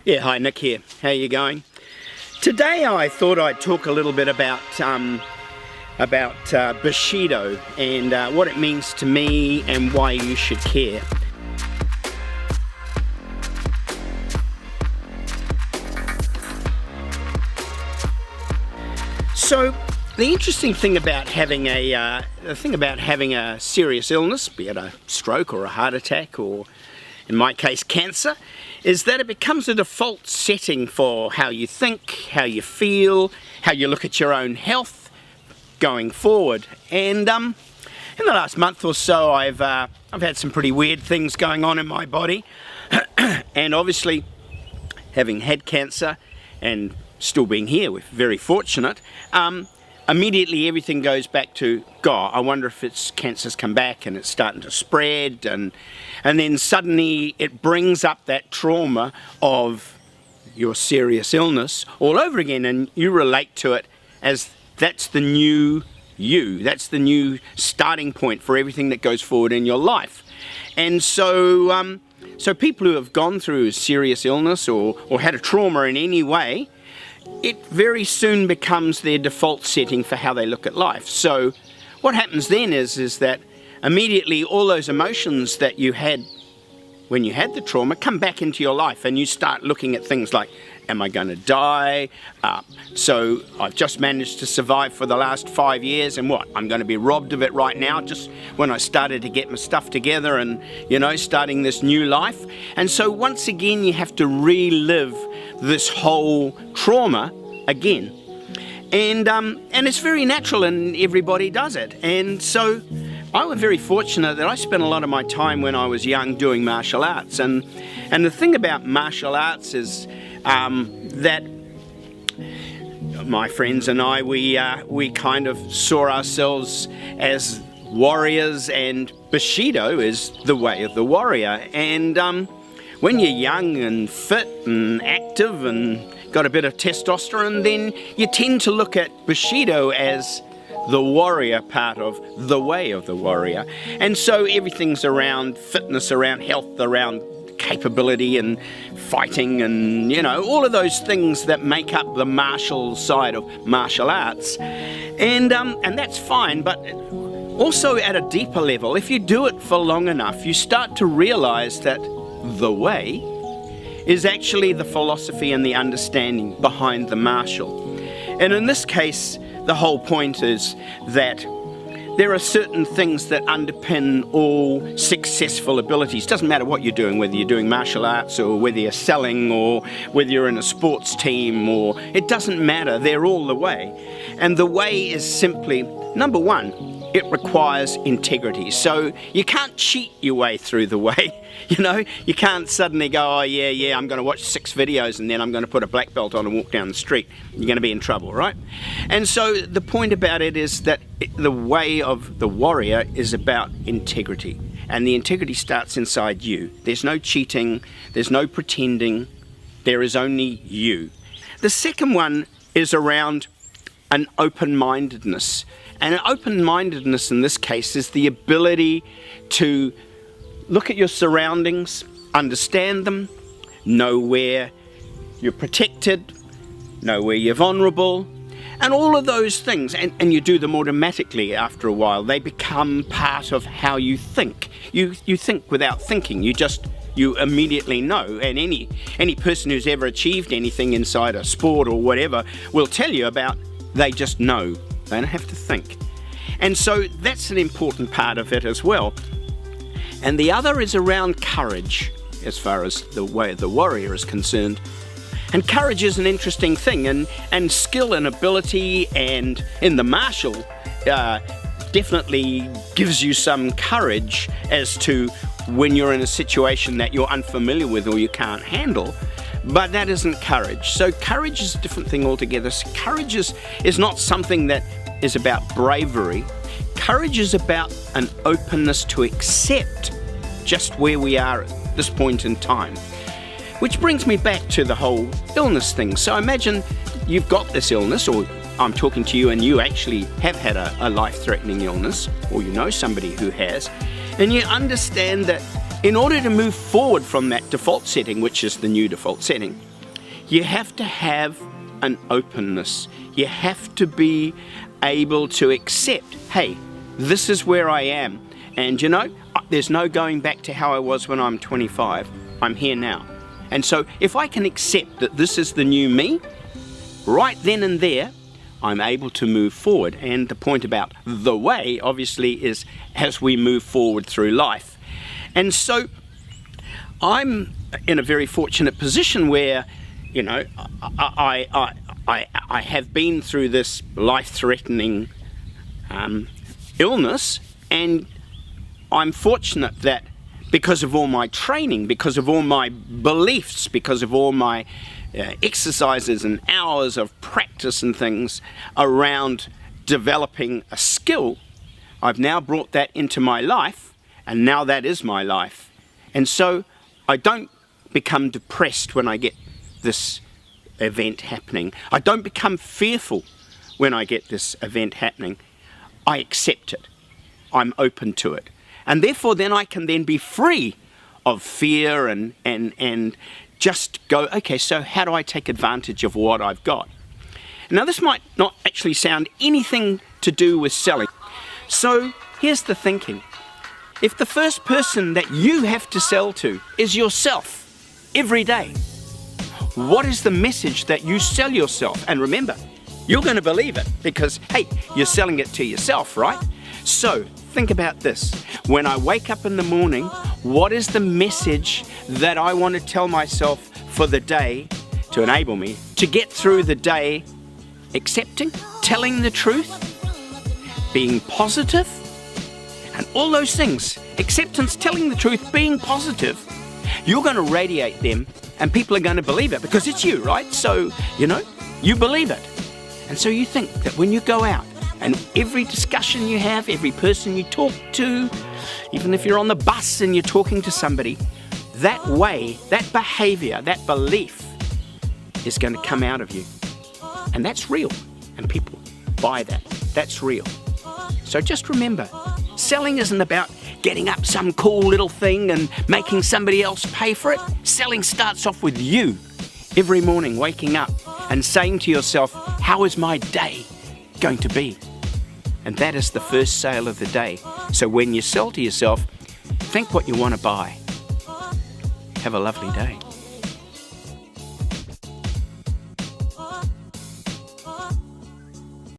Yeah, hi, Nick here. How you going? Today I thought I'd talk a little bit about Bushido and what it means to me and why you should care. So the interesting thing about having a serious illness, be it a stroke or a heart attack or in my case cancer, is that it becomes a default setting for how you think, how you feel, how you look at your own health going forward. And in the last month or so I've had some pretty weird things going on in my body and obviously having had cancer and still being here, we're very fortunate. Immediately everything goes back to, God, I wonder if it's cancer's come back and it's starting to spread, and then suddenly it brings up that trauma of your serious illness all over again, and you relate to it as that's the new you, that's the new starting point for everything that goes forward in your life. And so people who have gone through a serious illness or had a trauma in any way, it very soon becomes their default setting for how they look at life. So what happens then is that immediately all those emotions that you had when you had the trauma come back into your life, and you start looking at things like, am I going to die? So I've just managed to survive for the last 5 years, and what? I'm going to be robbed of it right now, just when I started to get my stuff together and, you know, starting this new life. And so once again you have to relive this whole trauma again. And it's very natural and everybody does it. And so I was very fortunate that I spent a lot of my time when I was young doing martial arts. And the thing about martial arts is that my friends and I, we kind of saw ourselves as warriors, and Bushido is the way of the warrior. And when you're young and fit and active and got a bit of testosterone, then you tend to look at Bushido as the warrior part of the way of the warrior. And so everything's around fitness, around health, around capability and fighting and, you know, all of those things that make up the martial side of martial arts. And that's fine, but also at a deeper level, if you do it for long enough, you start to realize that the way is actually the philosophy and the understanding behind the martial. And in this case, the whole point is that there are certain things that underpin all successful abilities. Doesn't matter what you're doing, whether you're doing martial arts or whether you're selling or whether you're in a sports team, or it doesn't matter, they're all the way. And the way is simply, number one, it requires integrity. So you can't cheat your way through the way. You know, you can't suddenly go, oh yeah, I'm going to watch 6 videos and then I'm going to put a black belt on and walk down the street. You're going to be in trouble, right? And so the point about it is that the way of the warrior is about integrity. And the integrity starts inside you. There's no cheating, there's no pretending, there is only you. The second one is around an open-mindedness. And an open-mindedness in this case is the ability to look at your surroundings, understand them, know where you're protected, know where you're vulnerable, and all of those things. And you do them automatically after a while. They become part of how you think. You think without thinking. You immediately know. And any person who's ever achieved anything inside a sport or whatever will tell you about, they just know. They don't have to think. And so that's an important part of it as well. And the other is around courage, as far as the way the warrior is concerned. And courage is an interesting thing, and skill and ability, and in the martial, definitely gives you some courage as to when you're in a situation that you're unfamiliar with or you can't handle. But that isn't courage. So courage is a different thing altogether. So courage is not something that is about bravery. Courage is about an openness to accept just where we are at this point in time. Which brings me back to the whole illness thing. So imagine you've got this illness, or I'm talking to you and you actually have had a life-threatening illness, or you know somebody who has, and you understand that in order to move forward from that default setting, which is the new default setting, you have to have an openness. You have to be able to accept, hey, this is where I am. And you know, there's no going back to how I was when I'm 25. I'm here now. And so if I can accept that this is the new me, right then and there, I'm able to move forward. And the point about the way, obviously, is as we move forward through life. And so I'm in a very fortunate position where, you know, I have been through this life-threatening illness, and I'm fortunate that because of all my training, because of all my beliefs, because of all my exercises and hours of practice and things around developing a skill, I've now brought that into my life, and now that is my life. And so I don't become depressed when I get this event happening. I don't become fearful when I get this event happening. I accept it. I'm open to it. And therefore then I can then be free of fear and just go, okay, so how do I take advantage of what I've got? Now this might not actually sound anything to do with selling. So here's the thinking. If the first person that you have to sell to is yourself every day, what is the message that you sell yourself? And remember, you're going to believe it because, hey, you're selling it to yourself, right? So think about this. When I wake up in the morning, what is the message that I want to tell myself for the day to enable me to get through the day accepting, telling the truth, being positive, and all those things. Acceptance, telling the truth, being positive. You're going to radiate them and people are going to believe it because it's you, right? So, you know, you believe it. And so you think that when you go out and every discussion you have, every person you talk to, even if you're on the bus and you're talking to somebody, that way, that behavior, that belief is going to come out of you. And that's real. And people buy that. That's real. So just remember, selling isn't about getting up some cool little thing and making somebody else pay for it. Selling starts off with you every morning waking up and saying to yourself, how is my day going to be? And that is the first sale of the day. So when you sell to yourself, think what you want to buy. Have a lovely day.